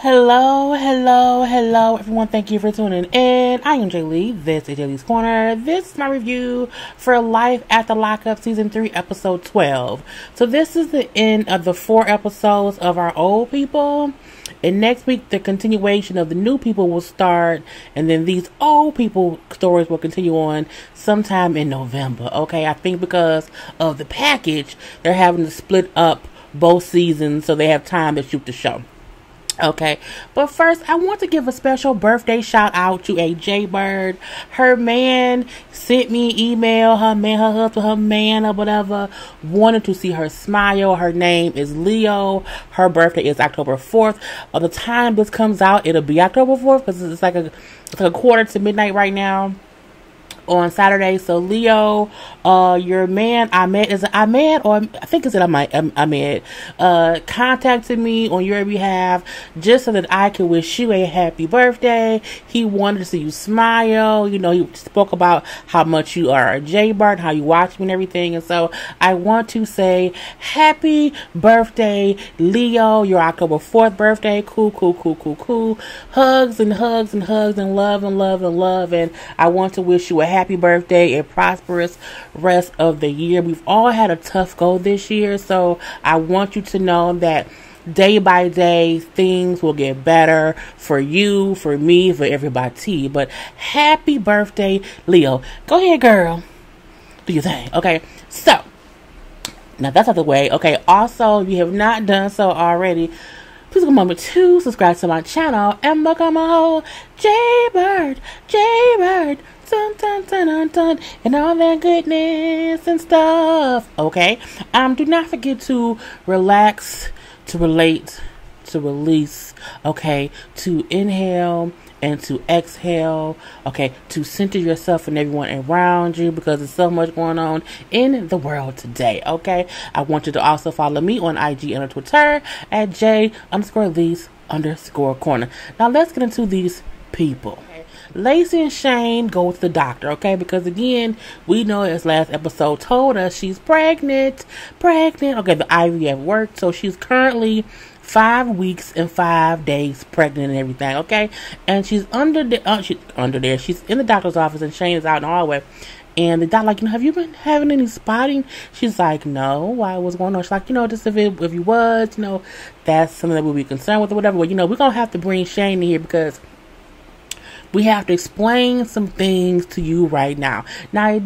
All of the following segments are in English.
Hello, everyone. Thank you for tuning in. I am JayLee. This is JLeesCorner. This is my review for Life After Lockup Season 3, Episode 12. So this is the end of the 4 episodes of our old people. And next week, the continuation of the new people will start. And then these old people stories will continue on sometime in November. Okay, I think because of the package, they're having to split up both seasons so they have time to shoot the show. Okay, but first I want to give a special birthday shout out to a JayBird. Her man sent me an email, her husband, her man or whatever, wanted to see her smile. Her name is Leo. Her birthday is October 4th. By the time this comes out, it'll be October 4th because it's like a quarter to midnight right now on Saturday. So Leo, your man Ahmed, contacted me on your behalf just so that I could wish you a happy birthday. He wanted to see you smile. You know, he spoke about how much you are a JayBird, how you watch me and everything. And so I want to say happy birthday, Leo. Your October 4th birthday. Cool. Hugs and hugs and hugs and love and love and love. And I want to wish you a happy birthday and prosperous rest of the year. We've all had a tough go this year, so I want you to know that day by day things will get better for you, for me, for everybody. But happy birthday, Leo. Go ahead, girl. Do your thing. Okay, so now that's out of the way. Okay, also, if you have not done so already, please take a moment to subscribe to my channel and become a whole JayBird, dun, and all that goodness and stuff. Okay, do not forget to relax, to relate, to release. Okay, to inhale and to exhale. Okay, to center yourself and everyone around you because there's so much going on in the world today. Okay, I want you to also follow me on IG and on Twitter at J_Lees_Corner. Now let's get into these people. Lacey and Shane go to the doctor, okay? Because again, we know as last episode told us she's pregnant. Okay, the IVF worked, so she's currently 5 weeks and 5 days pregnant and everything, okay? And she's she's in the doctor's office, and Shane is out in the hallway. And the doctor, like, have you been having any spotting? She's like, no. Why? What's going on? She's like, just if you was, that's something that we'll be concerned with or whatever. Well, we're going to have to bring Shane in here because we have to explain some things to you right now. Now, I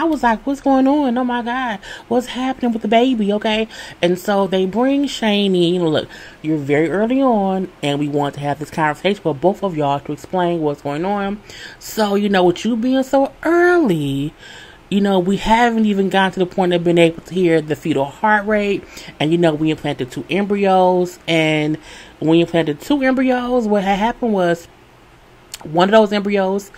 was like, what's going on? Oh, my God. What's happening with the baby, okay? And so they bring Shane in. Look, you're very early on, and we want to have this conversation for both of y'all to explain what's going on. So, with you being so early, we haven't even gotten to the point of being able to hear the fetal heart rate. And, we implanted 2 embryos. And when we implanted 2 embryos, what had happened was one of those embryos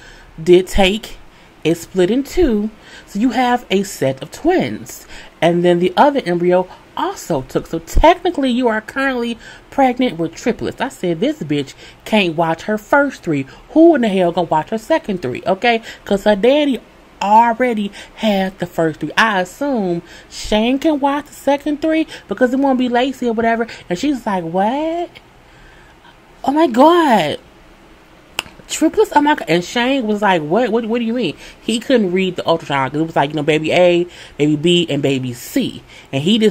did take. It split in 2. So you have a set of twins. And then the other embryo also took. So technically you are currently pregnant with triplets. I said this bitch can't watch her first 3. Who in the hell gonna watch her second 3? Okay? Because her daddy already had the first 3. I assume Shane can watch the second 3 because it won't be Lacey or whatever. And she's like, what? Oh my God. Triplets? Oh my God. And Shane was like, what do you mean? He couldn't read the ultrasound because it was like, baby A, baby B, and baby C. And they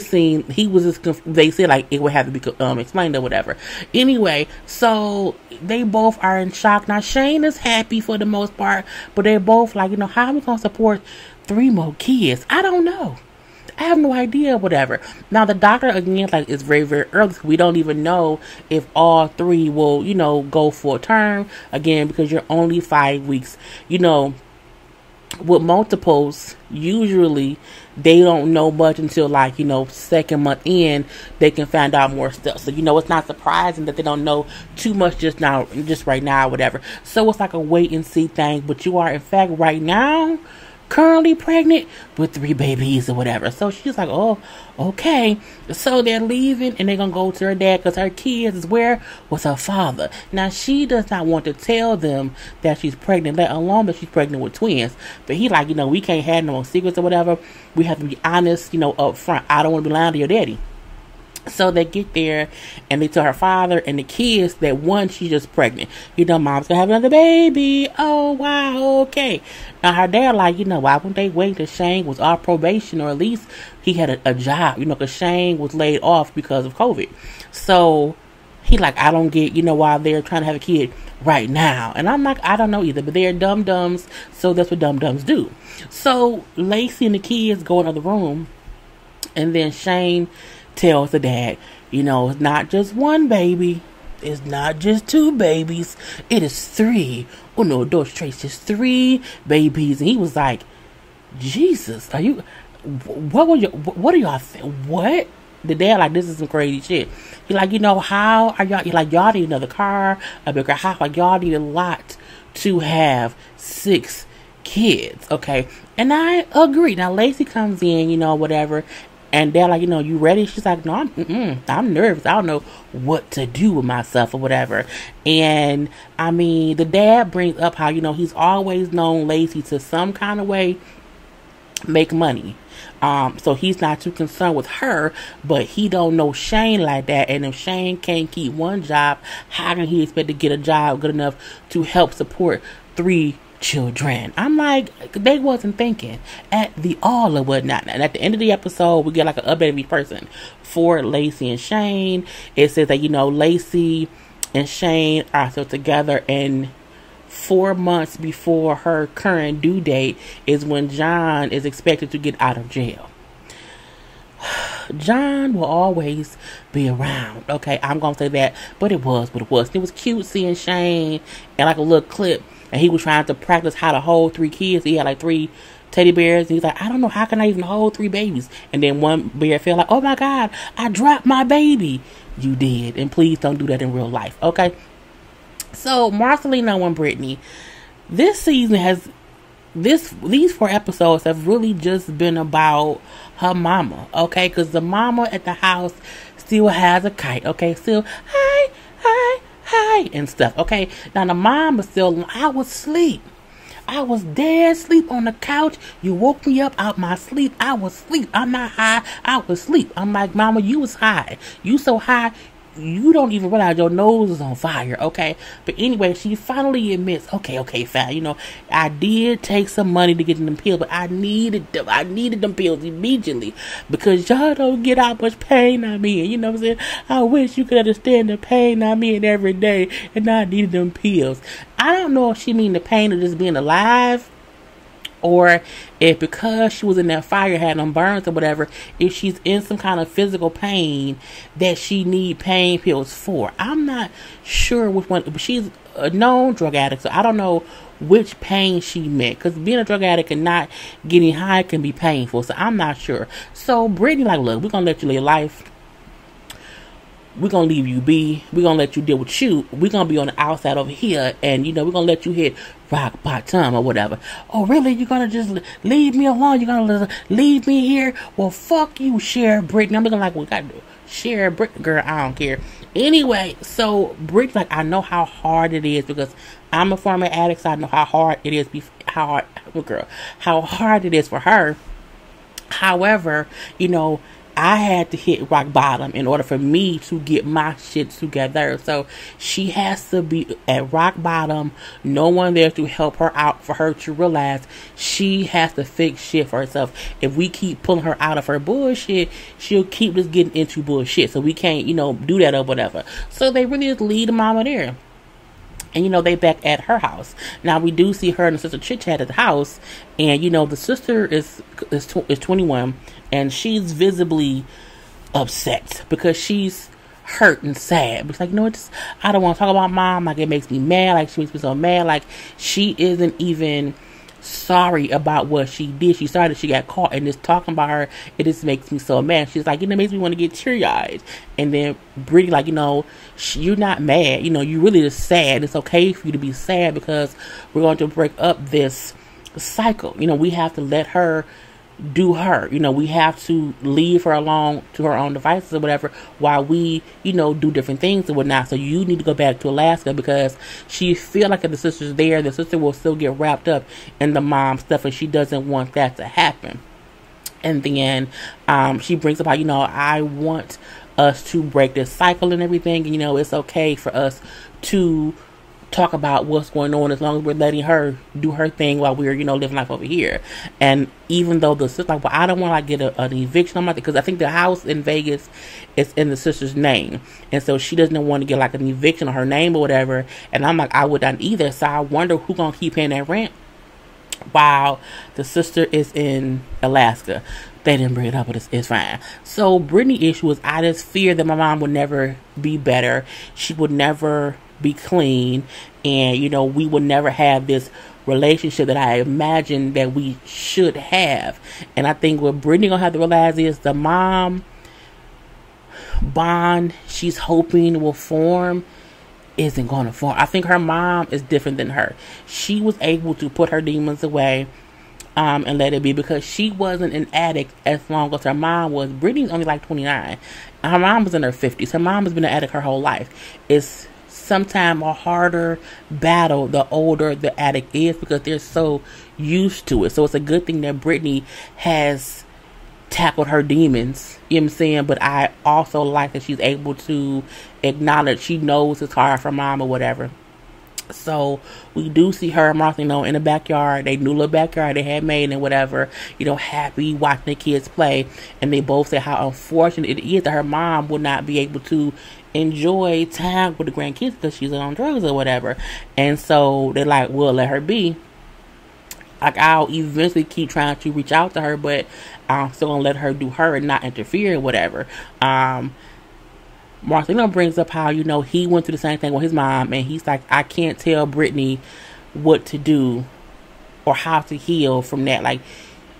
said like it would have to be explained or whatever. Anyway, so they both are in shock. Now Shane is happy for the most part, but they're both like, how are we going to support 3 more kids? I don't know. I have no idea, whatever. Now, the doctor, again, like, it's very, very early. We don't even know if all 3 will, go full term. Again, because you're only 5 weeks. With multiples, usually, they don't know much until, like, 2nd month in, they can find out more stuff. So, it's not surprising that they don't know too much just right now, whatever. So, it's like a wait and see thing. But you are, in fact, right now, currently pregnant with 3 babies or whatever. So she's like, oh, okay. So they're leaving and they're gonna go to her dad because her kids is where was her father. Now she does not want to tell them that she's pregnant, let alone that she's pregnant with twins. But he like, we can't have no secrets or whatever. We have to be honest, up front. I don't want to be lying to your daddy. So they get there and they tell her father and the kids that one, she's just pregnant. Mom's gonna have another baby. Oh, wow, okay. Now her dad like, why wouldn't they wait till Shane was off probation, or at least he had a job, because Shane was laid off because of COVID. So he like, I don't get, why they're trying to have a kid right now. And I'm like, I don't know either, but they're dum-dums, so that's what dum-dums do. So Lacey and the kids go in the other room, and then Shane tells the dad, it's not just one baby. It's not just two babies. It is three. Oh, no, dos tres, just three babies. And he was like, Jesus, are you, what are y'all what? The dad like, this is some crazy shit. He like, how are y'all, y'all need another car, a bigger house, like y'all need a lot to have 6 kids, okay? And I agree. Now, Lacey comes in, whatever, and they're like, you ready? She's like, no, I'm nervous. I don't know what to do with myself or whatever. And, I mean, the dad brings up how, he's always known Lacey to some kind of way make money. So he's not too concerned with her, but he don't know Shane like that. And if Shane can't keep one job, how can he expect to get a job good enough to help support 3 children? I'm like, they wasn't thinking at the all or whatnot. And at the end of the episode, we get like an update of each person. For Lacey and Shane, it says that, Lacey and Shane are still together, and 4 months before her current due date is when John is expected to get out of jail. John will always be around, okay? I'm gonna say that, but it was what it was. It was cute seeing Shane and like a little clip, and he was trying to practice how to hold 3 kids. He had like 3 teddy bears, and he's like, I don't know, how can I even hold 3 babies? And then one bear felt like, oh my God, I dropped my baby. You did, and please don't do that in real life, okay? So Marcelino and Brittany, this season has these 4 episodes have really just been about her mama, okay? Because the mama at the house still has a kite, okay? Still, hi, and stuff, okay? Now the mom is still, I was asleep. I was dead asleep on the couch. You woke me up out my sleep. I was asleep. I'm not high. I was asleep. I'm like, mama, you was high. You so high, you don't even realize your nose is on fire, okay? But anyway, she finally admits, okay, fine. I did take some money to get them pills, but I needed them. I needed them pills immediately because y'all don't get how much pain I'm in. You know what I'm saying? I wish you could understand the pain I'm in every day, and I needed them pills. I don't know if she mean the pain of just being alive, or if because she was in that fire, had them burns or whatever, if she's in some kind of physical pain that she need pain pills for. I'm not sure which one, but she's a known drug addict, so I don't know which pain she meant, because being a drug addict and not getting high can be painful, so I'm not sure. So Brittany like, look, we're gonna let you live life. We're going to leave you be. We're going to let you deal with you. We're going to be on the outside over here. And, we're going to let you hit rock bottom or whatever. Oh, really? You're going to just leave me alone? You're going to leave me here? Well, fuck you, Cher Brittany. I'm looking like, we got to do Cher Brittany. Girl, I don't care. Anyway, so Brittany's like, I know how hard it is because I'm a former addict. So I know how hard it is. How hard it is for her. However, I had to hit rock bottom in order for me to get my shit together. So she has to be at rock bottom. No one there to help her out, for her to realize she has to fix shit for herself. If we keep pulling her out of her bullshit, she'll keep just getting into bullshit. So we can't, do that or whatever. So they really just leave the mama there. And, they back at her house. Now, we do see her and the sister chit-chat at the house. And, the sister is 21. And she's visibly upset because she's hurt and sad. It's like, I don't want to talk about mom. Like, it makes me mad. Like, she makes me so mad. Like, she isn't even sorry about what she did. She started, she got caught, and just talking about her, it just makes me so mad. She's like, it makes me want to get teary-eyed. And then Brittany, like, you're not mad. You really just sad. It's okay for you to be sad because we're going to break up this cycle. We have to let her do her. We have to leave her alone to her own devices or whatever while we, do different things and whatnot. So you need to go back to Alaska because she feel like if the sister's there, the sister will still get wrapped up in the mom stuff, and she doesn't want that to happen. And then she brings up how, I want us to break this cycle and everything. And, it's okay for us to talk about what's going on as long as we're letting her do her thing while we're, living life over here. And even though the sister, I don't want to get an eviction on my, because I think the house in Vegas is in the sister's name, and so she doesn't want to get an eviction on her name or whatever. And I'm like, I would not either. So I wonder who gonna keep paying that rent while the sister is in Alaska. They didn't bring it up, but it's fine. So Brittany's issue is, I just fear that my mom would never be better. She would never be clean, and we would never have this relationship that I imagine that we should have. And I think what Brittany gonna have to realize is the mom bond she's hoping will form isn't gonna form. I think her mom is different than her. She was able to put her demons away and let it be, because she wasn't an addict as long as her mom was. Brittany's only 29. Her mom was in her 50s. Her mom has been an addict her whole life. It's sometimes a harder battle the older the addict is, because they're so used to it. So it's a good thing that Brittany has tackled her demons, you know what I'm saying? But I also like that she's able to acknowledge she knows it's hard for mom or whatever. So we do see her and Martha, in the backyard. They new little backyard they had made and whatever, happy watching the kids play. And they both say how unfortunate it is that her mom would not be able to enjoy time with the grandkids because she's on drugs or whatever. And so they're like, we'll let her be. I'll eventually keep trying to reach out to her, but I'm still gonna let her do her and not interfere or whatever. Marcelino brings up how, he went through the same thing with his mom, and he's like, I can't tell Brittany what to do or how to heal from that.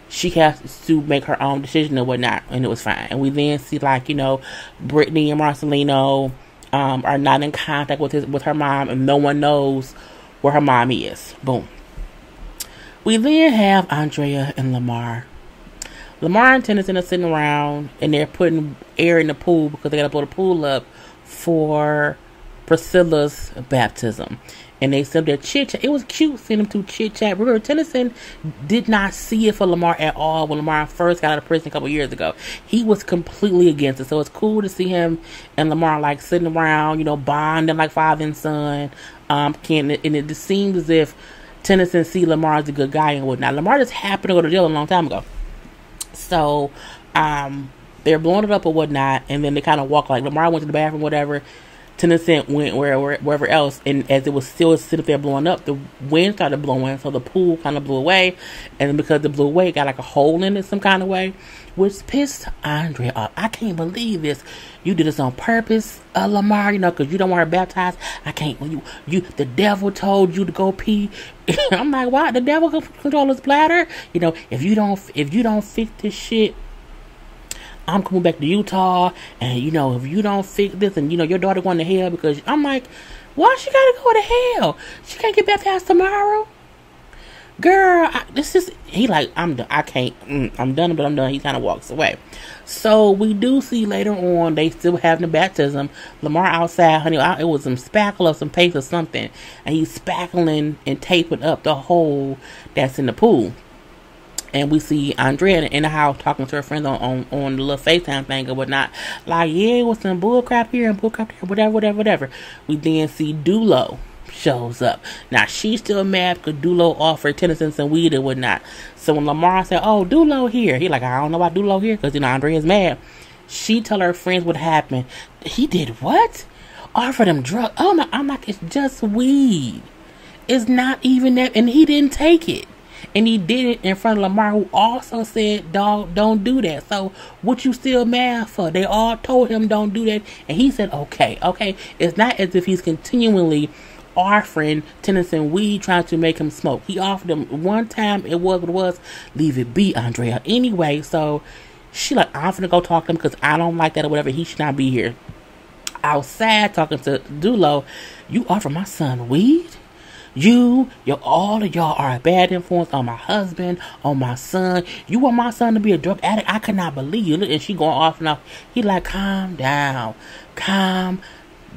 She has to make her own decision or whatnot, and it was fine. And we then see, Brittany and Marcelino are not in contact with her mom, and no one knows where her mom is. Boom. We then have Andrea and Lamar. Lamar and Tennyson are sitting around, and they're putting air in the pool because they got to blow the pool up for Priscilla's baptism. And they said their chit-chat. It was cute seeing them two chit-chat. Remember, Tennyson did not see it for Lamar at all when Lamar first got out of prison a couple years ago. He was completely against it. So it's cool to see him and Lamar sitting around, bonding like father and son. And it just seems as if Tennyson see Lamar as a good guy and whatnot. Lamar just happened to go to jail a long time ago. So, they're blowing it up or whatnot, and then they kind of walk, Lamar went to the bathroom, whatever. Tennyson went wherever else, and as it was still sitting there blowing up, the wind started blowing, so the pool kind of blew away, and because it blew away, it got a hole in it some kind of way, which pissed Andrea off. I can't believe this. You did this on purpose, Lamar, because you don't want her baptized. I can't. The devil told you to go pee. I'm like, why? The devil can control his bladder? If you don't fix this shit, I'm coming back to Utah, and if you don't fix this, and your daughter going to hell, because I'm like, why she gotta go to hell? She can't get baptized tomorrow, girl. I'm done. I can't. I'm done, but I'm done. He kind of walks away. So we do see later on they still having the baptism. Lamar outside, honey, it was some spackle or some paste or something, and he's spackling and taping up the hole that's in the pool. And we see Andrea in the house talking to her friends on the little FaceTime thing or whatnot. Yeah, it was some bullcrap here and bullcrap there, whatever. We then see Dulo shows up. Now, she's still mad because Dulo offered Tennyson some weed or whatnot. So when Lamar said, oh, Dulo here, he I don't know about Dulo here, because, Andrea's mad. She tell her friends what happened. He did what? Offered him drugs. Oh, my, I'm like, it's just weed. It's not even that. And he didn't take it. And he did it in front of Lamar, who also said, dog, don't do that. So, what you still mad for? They all told him don't do that. And he said, okay. It's not as if he's continually offering Tennyson weed, trying to make him smoke. He offered him one time. It was what it was. Leave it be, Andrea. Anyway, so she I'm finna go talk to him because I don't like that or whatever. He should not be here. Outside talking to Dulo, you offer my son weed? All of y'all are a bad influence on my husband, on my son. You want my son to be a drug addict? I could not believe you. And she going off and off. He calm down. Calm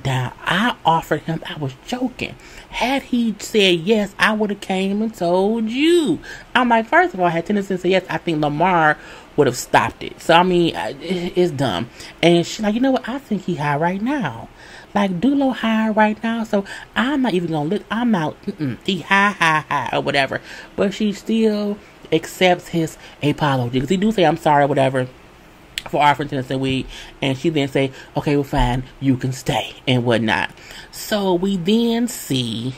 Now, I offered him, I was joking. Had he said yes, I would have came and told you. I'm like, first of all, had Tennessee said yes, I think Lamar would have stopped it. So, I mean, it's dumb. And she's like, you know what? I think he high right now. Like, Dulo high right now. So, I'm not even going to I'm out. He high, or whatever. But she still accepts his apology. Because he do say, I'm sorry, or whatever, for offering Tennessee weed. And she then say, okay, well, fine, you can stay, and whatnot. So, we then see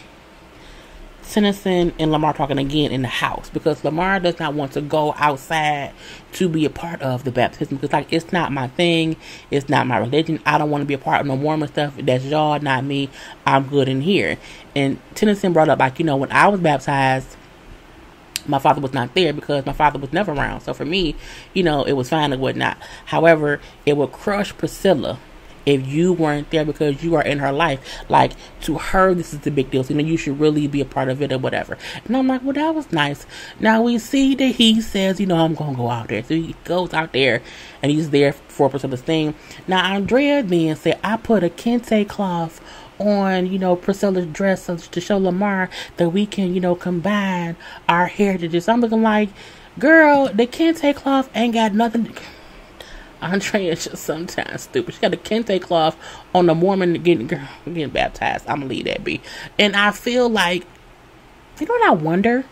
Tennessee and Lamar talking again in the house, because Lamar does not want to go outside to be a part of the baptism, because like, it's not my thing, it's not my religion, I don't want to be a part of no Mormon stuff, that's y'all, not me, I'm good in here. And Tennessee brought up, like, you know, when I was baptized, my father was not there because my father was never around, so for me, you know, it was fine and whatnot. However, it would crush Priscilla if you weren't there, because you are in her life. Like, to her, this is the big deal. So, you know, you should really be a part of it or whatever. And I'm like, well, that was nice. Now we see that he says, you know, I'm going to go out there. So he goes out there and he's there for Priscilla's thing. Now, Andrea then said, I put a kente cloth on, you know, Priscilla's dress to show Lamar that we can, you know, combine our heritages. So I'm looking like, girl, the kente cloth ain't got nothing. Andrea is just sometimes stupid. She got a kente cloth on the Mormon getting baptized. I'm gonna leave that be. And I feel like, you know what I wonder?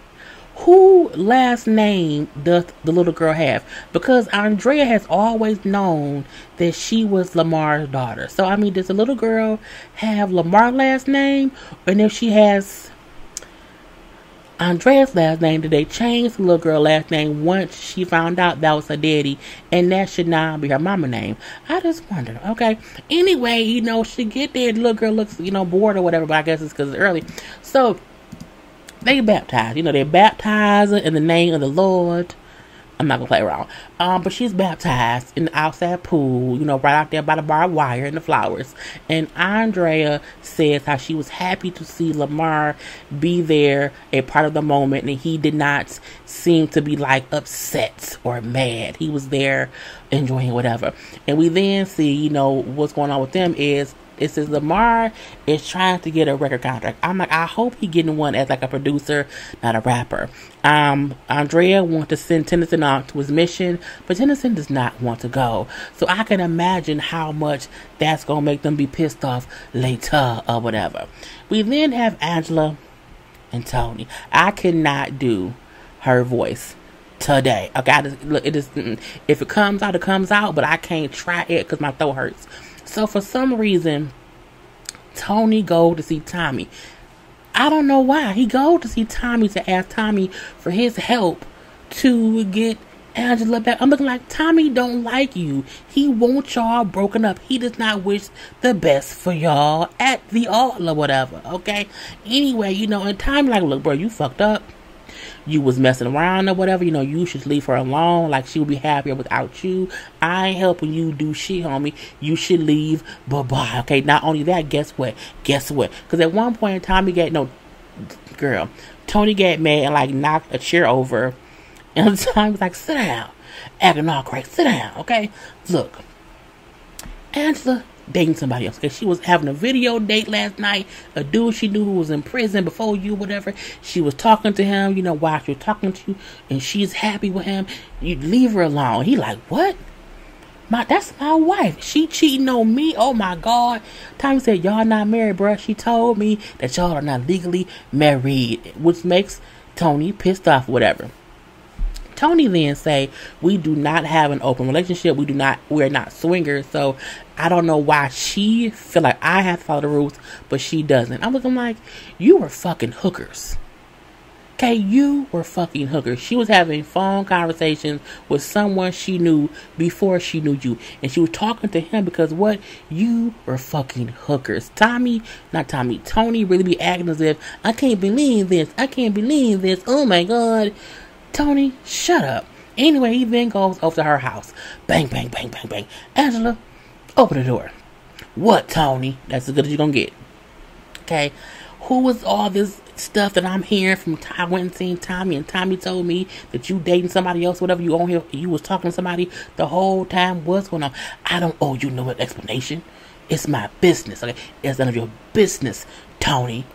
Who last name does the little girl have? Because Andrea has always known that she was Lamar's daughter. So, I mean, does the little girl have Lamar's last name? And if she has Andrea's last name, did they change the little girl's last name once she found out that was her daddy, and that should now be her mama name? I just wonder. Okay. Anyway, you know, she get there, the little girl looks, you know, bored or whatever, but I guess it's because it's early. So, they baptize. You know, they baptize her in the name of the Lord. I'm not gonna play around. But she's baptized in the outside pool, you know, right out there by the barbed wire and the flowers. And Andrea says how she was happy to see Lamar be there, a part of the moment, and he did not seem to be like upset or mad. He was there enjoying whatever. And we then see, you know, what's going on with them is, it says Lamar is trying to get a record contract. I'm like, I hope he getting one as like a producer, not a rapper. Andrea wants to send Tennessee out to his mission, but Tennessee does not want to go. So I can imagine how much that's going to make them be pissed off later or whatever. We then have Angela and Tony. I cannot do her voice today. Okay, look, it is, if it comes out, it comes out, but I can't try it because my throat hurts. So for some reason, Tony go to see Tommy. I don't know why. He go to see Tommy to ask Tommy for his help to get Angela back. I'm looking like, Tommy don't like you. He wants y'all broken up. He does not wish the best for y'all at the all or whatever. Okay? Anyway, you know, and Tommy like, look, bro, you fucked up. You was messing around or whatever, you know, you should leave her alone. Like, she would be happier without you. I ain't helping you do shit, homie. You should leave. Bye-bye. Okay, not only that, guess what? Because at one point, Tony got mad and, like, knocked a chair over. And Tommy was like, sit down. Acting all crazy. Sit down, okay? Look, Angela dating somebody else. Okay, she was having a video date last night. A dude she knew who was in prison before you, whatever. She was talking to him, you know, while she was talking to you, and she's happy with him. You leave her alone. He like, what? That's my wife. She cheating on me. Oh my God. Tommy said, y'all not married, bruh. She told me that y'all are not legally married, which makes Tony pissed off, whatever. Tony then say, we do not have an open relationship. We're not swingers. So I don't know why she feel like I have to follow the rules, but she doesn't. I'm looking like, you were fucking hookers. Okay, you were fucking hookers. She was having phone conversations with someone she knew before she knew you. And she was talking to him because what? You were fucking hookers. Tony really be acting as if, I can't believe this. Oh my God. Tony, shut up. Anyway, he then goes over to her house. Bang, bang, bang, bang, bang. Angela, open the door. What, Tony? That's as good as you're going to get. Okay. Who was all this stuff that I'm hearing from? I went and seen Tommy, and Tommy told me that you dating somebody else, whatever. You on here, you was talking to somebody the whole time. What's going on? I don't owe you no explanation. It's my business, okay? It's none of your business, Tony.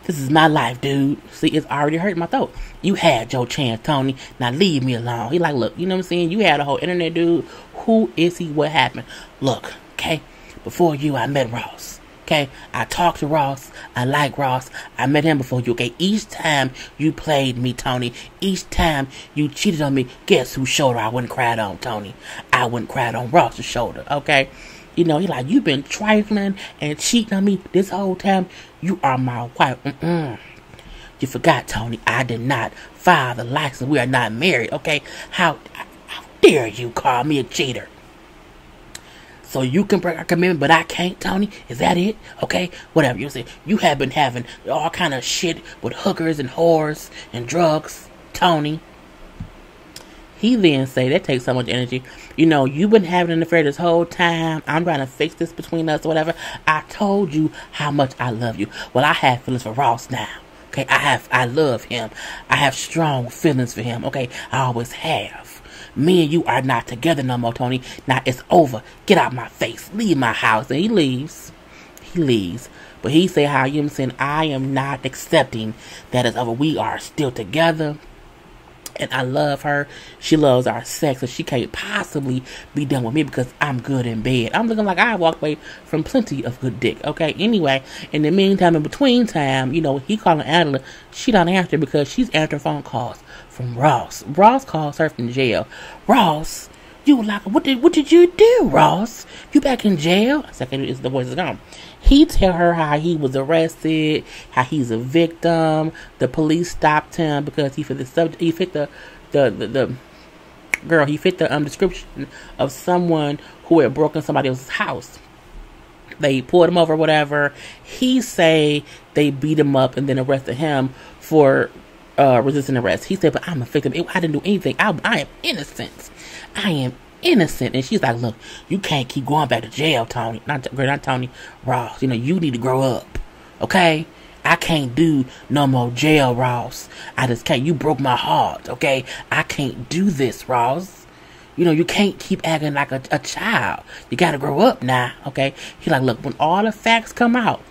This is my life, dude. See, it's already hurting my throat. You had your chance, Tony. Now leave me alone. He like, look, you know what I'm saying? You had a whole internet, dude. Who is he? What happened? Look, okay? Before you, I met Ross. Okay? I talked to Ross. I like Ross. I met him before you, okay? Each time you played me, Tony. Each time you cheated on me, guess whose shoulder I wouldn't cry on, Tony? I wouldn't cry on Ross's shoulder, okay? You know, he like, you've been trifling and cheating on me this whole time. You are my wife. You forgot, Tony. I did not file the license. We are not married, okay? How dare you call me a cheater? So you can break our commitment, but I can't, Tony? Is that it? Okay? Whatever. You say, you have been having all kind of shit with hookers and whores and drugs, Tony. He then say, that takes so much energy. You know, you've been having an affair this whole time. I'm trying to fix this between us or whatever. I told you how much I love you. Well, I have feelings for Ross now. Okay, I love him. I have strong feelings for him. Okay, I always have. Me and you are not together no more, Tony. Now it's over. Get out my face. Leave my house. And he leaves. He leaves. But he say how you saying, I am not accepting that it's over. We are still together. And I love her. She loves our sex. And she can't possibly be done with me because I'm good in bed. I'm looking like I walked away from plenty of good dick. Okay. Anyway, in the meantime, in between time, you know, he calling Angela. She don't answer because she's answering phone calls from Ross. Ross calls her from jail. Ross, you like, what did you do, Ross? You back in jail? A second, is the voice is gone. He tell her how he was arrested, how he's a victim. The police stopped him because he fit the description of someone who had broken somebody else's house. They pulled him over, whatever. He say they beat him up and then arrested him for resisting arrest. He said, but I'm a victim. I didn't do anything. I am innocent. I am innocent. And she's like, look, you can't keep going back to jail, Tony. Not Tony, Ross. You know, you need to grow up. Okay? I can't do no more jail, Ross. I just can't. You broke my heart, okay? I can't do this, Ross. You know, you can't keep acting like a child. You gotta grow up now, okay? He's like, look, when all the facts come out,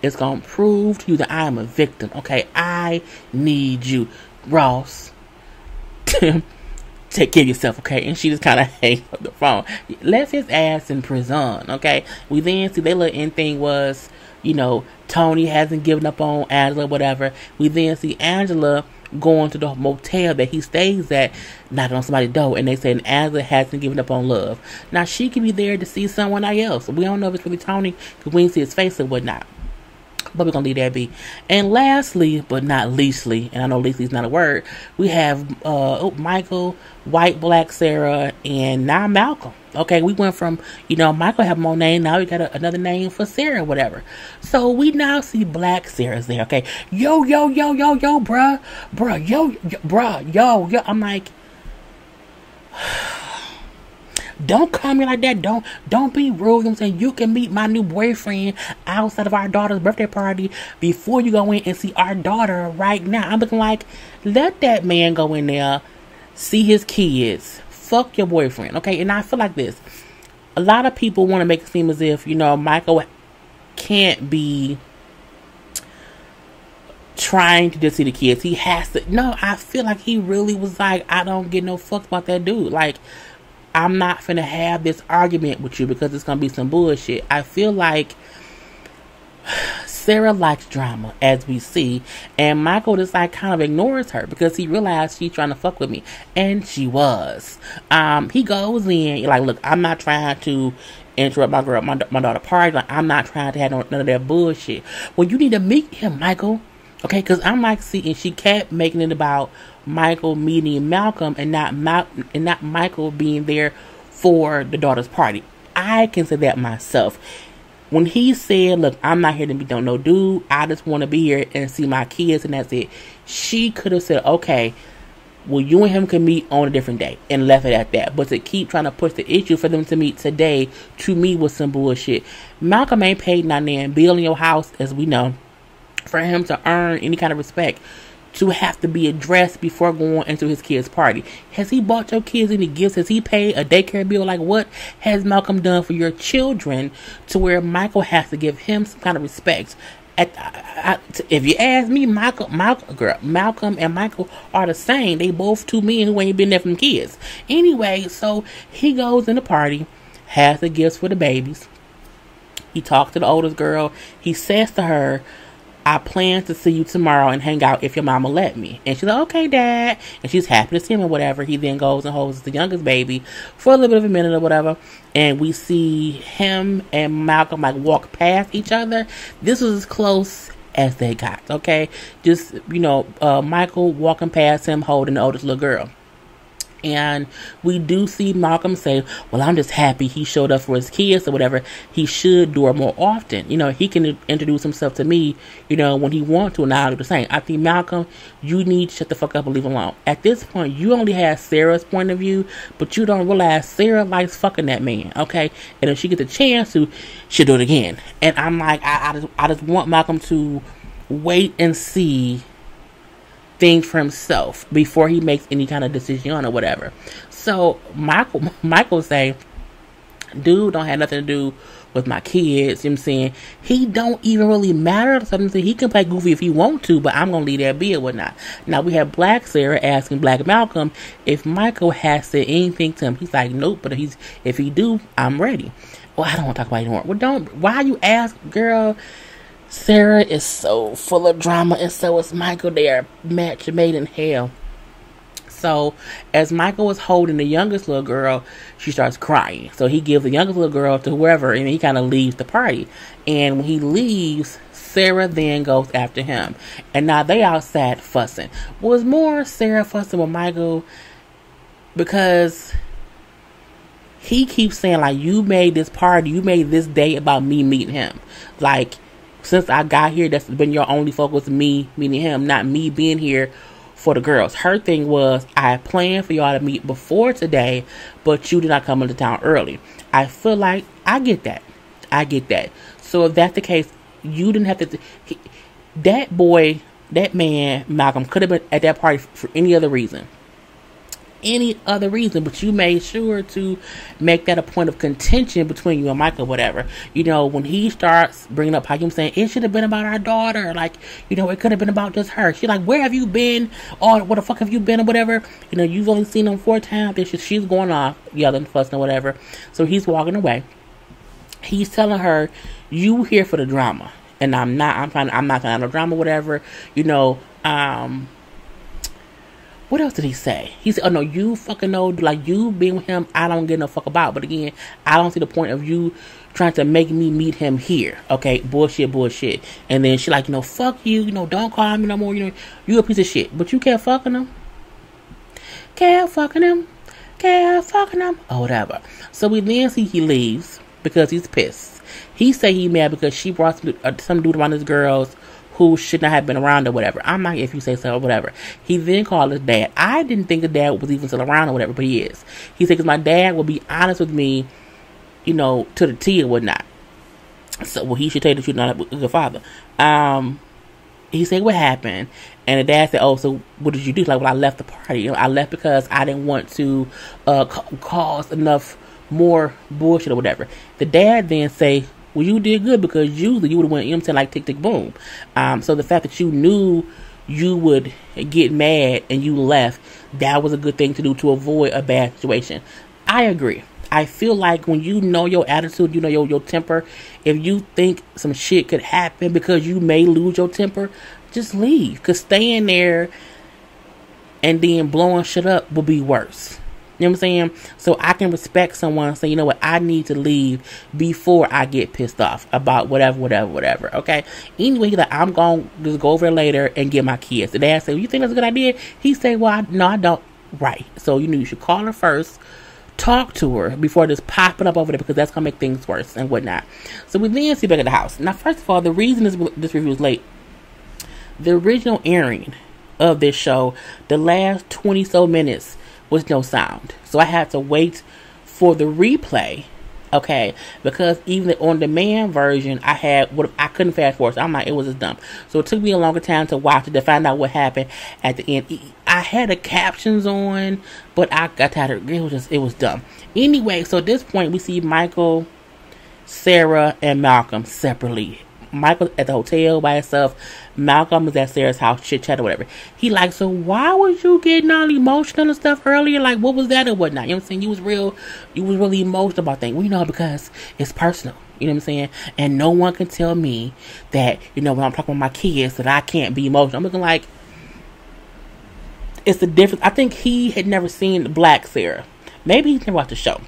it's gonna prove to you that I am a victim, okay? I need you, Ross. Take care of yourself, okay? And she just kind of hangs up the phone. Left his ass in prison, okay? We then see their little end thing was, you know, Tony hasn't given up on Angela, whatever. We then see Angela going to the motel that he stays at, knocking on somebody's door, and they say Angela hasn't given up on love. Now, she could be there to see someone else. We don't know if it's really Tony, because we didn't see his face or whatnot. But we're going to leave that be. And lastly, but not leastly, and I know leastly is not a word, we have Michael, White, Black, Sarah, and now Malcolm. Okay, we went from, you know, Michael had more name, now we got another name for Sarah, whatever. So we now see Black Sarah's there, okay? Yo, bruh. Yo. I'm like, don't call me like that. Don't be rude. You know what I'm saying? You can meet my new boyfriend outside of our daughter's birthday party before you go in and see our daughter right now. I'm looking like, let that man go in there, see his kids, fuck your boyfriend, okay? And I feel like this. A lot of people want to make it seem as if, you know, Michael can't be trying to just see the kids. He has to. No, I feel like he really was like, I don't get no fucks about that dude. Like, I'm not finna have this argument with you because it's gonna be some bullshit. I feel like Sarah likes drama, as we see, and Michael just like kind of ignores her because he realized she's trying to fuck with me, and she was. He goes in like, look, I'm not trying to interrupt my daughter party. Like, I'm not trying to have none of that bullshit. Well, you need to meet him, Michael. Okay, because I'm like, see, and she kept making it about Michael meeting Malcolm and not Michael being there for the daughter's party. I can say that myself. When he said, look, I'm not here to meet no dude, I just want to be here and see my kids, and that's it. She could have said, okay, well, you and him can meet on a different day, and left it at that. But to keep trying to push the issue for them to meet today, to me, was some bullshit. Malcolm ain't paid nothing bill in your house, as we know, for him to earn any kind of respect to have to be addressed before going into his kid's party? Has he bought your kids any gifts? Has he paid a daycare bill? Like, what has Malcolm done for your children to where Michael has to give him some kind of respect? If you ask me, Malcolm and Michael are the same. They both two men who ain't been there from kids. Anyway, so he goes in the party, has the gifts for the babies. He talks to the oldest girl. He says to her, I plan to see you tomorrow and hang out if your mama let me. And she's like, okay, Dad. And she's happy to see him or whatever. He then goes and holds the youngest baby for a little bit of a minute or whatever. And we see him and Malcolm like walk past each other. This was as close as they got, okay? Just, Michael walking past him holding the oldest little girl. And we do see Malcolm say, well, I'm just happy he showed up for his kids or whatever. He should do it more often. He can introduce himself to me, when he wants to, and I'll do the same. I think, Malcolm, you need to shut the fuck up and leave him alone. At this point, you only have Sarah's point of view, but you don't realize Sarah likes fucking that man, okay? And if she gets a chance to, she'll do it again. And I'm like, I just want Malcolm to wait and see things for himself before he makes any kind of decision or whatever. So Michael say, dude don't have nothing to do with my kids. You know what I'm saying? He don't even really matter. Something he can play goofy if he want to, but I'm gonna leave that be or whatnot. Now we have Black Sarah asking Black Malcolm if Michael has said anything to him. He's like, nope, but if he do, I'm ready. Well, I don't want to talk about it anymore. Well, why you ask, girl? Sarah is so full of drama, and so is Michael. They are match made in hell. So, as Michael was holding the youngest little girl, she starts crying. So, he gives the youngest little girl to whoever, and he kind of leaves the party. And when he leaves, Sarah then goes after him. And now they outside fussing. Was more Sarah fussing with Michael because he keeps saying, like, you made this party, you made this day about me meeting him. Like, since I got here, that's been your only focus, me meeting him, not me being here for the girls. Her thing was, I planned for y'all to meet before today, but you did not come into town early. I feel like I get that. So if that's the case, you didn't have to. That man, Malcolm, could have been at that party for any other reason, but you made sure to make that a point of contention between you and Michael, whatever. When he starts bringing up how you saying it should have been about our daughter, like, it could have been about just her. She's like, where have you been? Or where the fuck have you been or whatever? You've only seen him 4 times. She's going off, yelling, fussing or whatever. So he's walking away. He's telling her, you here for the drama. And I'm not gonna have no drama, whatever. What else did he say? He said, oh no, you fucking know, like, you being with him, I don't give no fuck about. But again, I don't see the point of you trying to make me meet him here. Okay, bullshit. And then she like, fuck you, don't call me no more, you a piece of shit. But you kept fucking him. Or whatever. So we then see he leaves because he's pissed. He say he mad because she brought some dude around his girls who should not have been around or whatever. I'm not, if you say so or whatever. He then called his dad. I didn't think his dad was even still around or whatever, but he is. He said, because my dad will be honest with me, to the T or whatnot. So, well, he should tell you that you're not a good father. He said, what happened? And the dad said, oh, so what did you do? Like, well, I left the party. I left because I didn't want to cause enough more bullshit or whatever. The dad then say, well, you did good because usually you would have went like tick, tick, boom. So the fact that you knew you would get mad and you left, that was a good thing to do to avoid a bad situation. I agree. I feel like when you know your attitude, your temper, if you think some shit could happen because you may lose your temper, just leave. Because staying there and then blowing shit up will be worse. You know what I'm saying? So I can respect someone saying, you know what, I need to leave before I get pissed off about whatever. Okay? Anyway, he's like, I'm going to just go over there later and get my kids. The dad said, well, you think that's a good idea? He said, well, no, I don't. Right. So, you should call her first, talk to her before just popping up over there because that's going to make things worse and whatnot. So we then see back at the house. Now, first of all, the reason this review is late, the original airing of this show, the last 20 so minutes was no sound. So I had to wait for the replay Okay, because even the on-demand version, I couldn't fast forward. So I'm like, it was just dumb. So it took me a longer time to watch it to find out what happened at the end. I had the captions on, but I got tired. It was dumb. Anyway, so at this point, we see Michael, Sarah, and Malcolm separately. Michael's at the hotel by himself. Malcolm is at Sarah's house, chit chat or whatever. He like, so why was you getting all emotional and stuff earlier? Like, what was that or whatnot? You know what I'm saying? You was really emotional about things. Well, you know, because it's personal. You know what I'm saying? And no one can tell me that, you know, when I'm talking about my kids, that I can't be emotional. I'm looking like, it's the difference. I think he had never seen Black Sarah. Maybe he's never watched the show.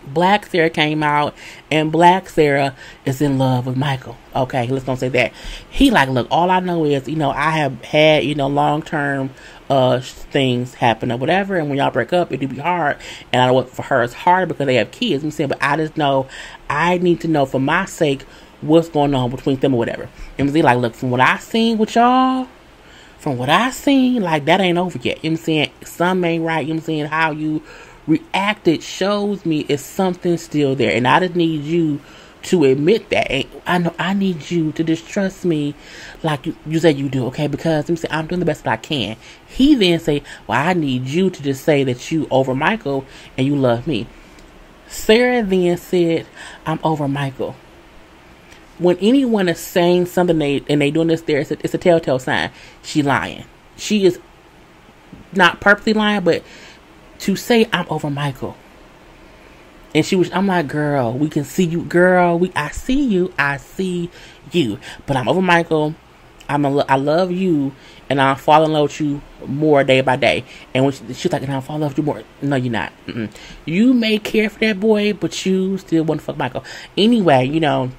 Black Sarah came out, and Black Sarah is in love with Michael. Okay, let's don't say that. He like, look, all I know is, you know, I have had, you know, long-term things happen or whatever, and when y'all break up, it do be hard. And I know for her it's hard because they have kids. I'm saying, but I just know I need to know for my sake what's going on between them or whatever. And he's like, look, from what I seen with y'all, like, that ain't over yet. You know what I'm saying? Some ain't right. You know what I'm saying? How you reacted shows me it's something still there, and I just need you to admit that. And I know I need you to just trust me like you said you do, okay? Because I'm doing the best that I can. He then say, well, I need you to just say that you over Michael and you love me. Sarah then said, I'm over Michael. When anyone is saying something and they doing this there, it's a telltale sign. She lying. She is not purposely lying, but to say I'm over Michael. And I'm like, girl, we can see you, girl. I see you. But I'm over Michael. I love you, and I'll fall in love with you more day by day. And when she's like, and I'll fall in love with you more. No, you're not. You may care for that boy, but you still want to fuck Michael. Anyway, you know,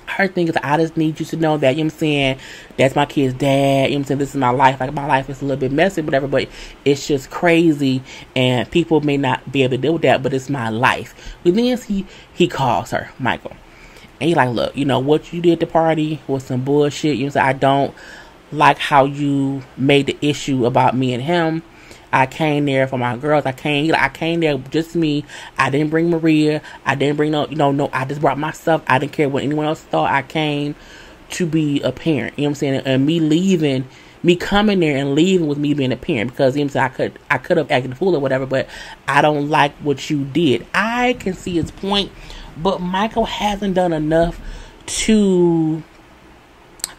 her thing is, I just need you to know that, you know what I'm saying, that's my kid's dad, you know what I'm saying, this is my life. Like, my life is a little bit messy, whatever, but it's just crazy, and people may not be able to deal with that, but it's my life. But then he calls her, Michael, and he like, look, you know, what you did at the party was some bullshit, you know what I'm saying, I don't like how you made the issue about me and him. I came there for my girls. I came there just me. I didn't bring Maria. I didn't bring no. I just brought myself. I didn't care what anyone else thought. I came to be a parent. You know what I'm saying? And me coming there and leaving with me being a parent, because, you know what I'm saying, I could have acted a fool or whatever, but I don't like what you did. I can see his point, but Michael hasn't done enough to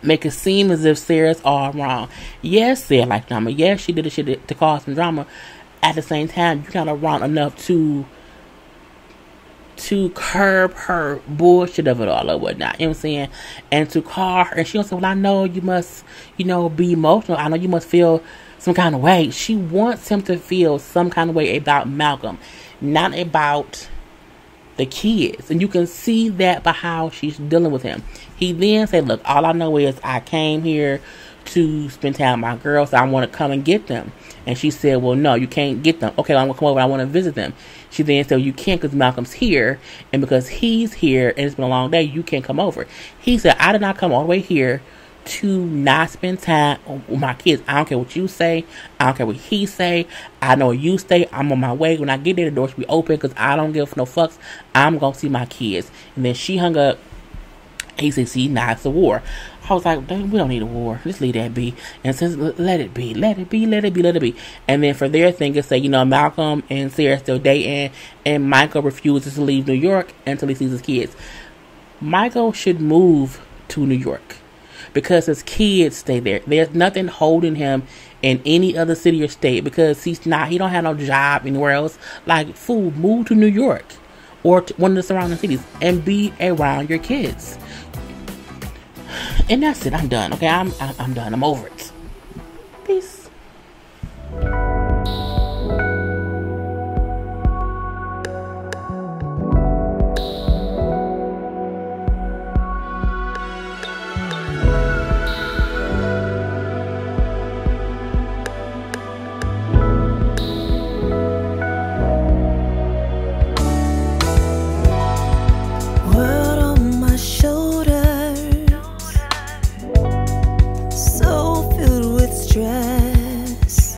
make it seem as if Sarah's all wrong. Yes, Sarah like drama. Yes, she did the shit to cause some drama. At the same time, you're kind of wrong enough to curb her bullshit of it all or whatnot. You know what I'm saying? And to call her, and she don't say, well, I know you must, you know, be emotional. I know you must feel some kind of way. She wants him to feel some kind of way about Malcolm, not about the kids. And you can see that by how she's dealing with him. He then said, look, all I know is I came here to spend time with my girls, so I want to come and get them. And she said, well, no, you can't get them. Okay, I'm going to come over, I want to visit them. She then said, well, you can't because Malcolm's here, and because he's here and it's been a long day, you can't come over. He said, I did not come all the way here to not spend time with my kids. I don't care what you say. I don't care what he say. I know where you stay. I'm on my way. When I get there, the door should be open because I don't give no fucks. I'm going to see my kids. And then she hung up. He said, see, now it's a war. I was like, we don't need a war. Just leave that be. And since let it be. And then for their thing, it say, you know, Malcolm and Sarah still dating, and Michael refuses to leave New York until he sees his kids. Michael should move to New York because his kids stay there. There's nothing holding him in any other city or state because he don't have no job anywhere else. Like, fool, move to New York or to one of the surrounding cities and be around your kids. And that's it. I'm done. Okay, I'm done. I'm over it.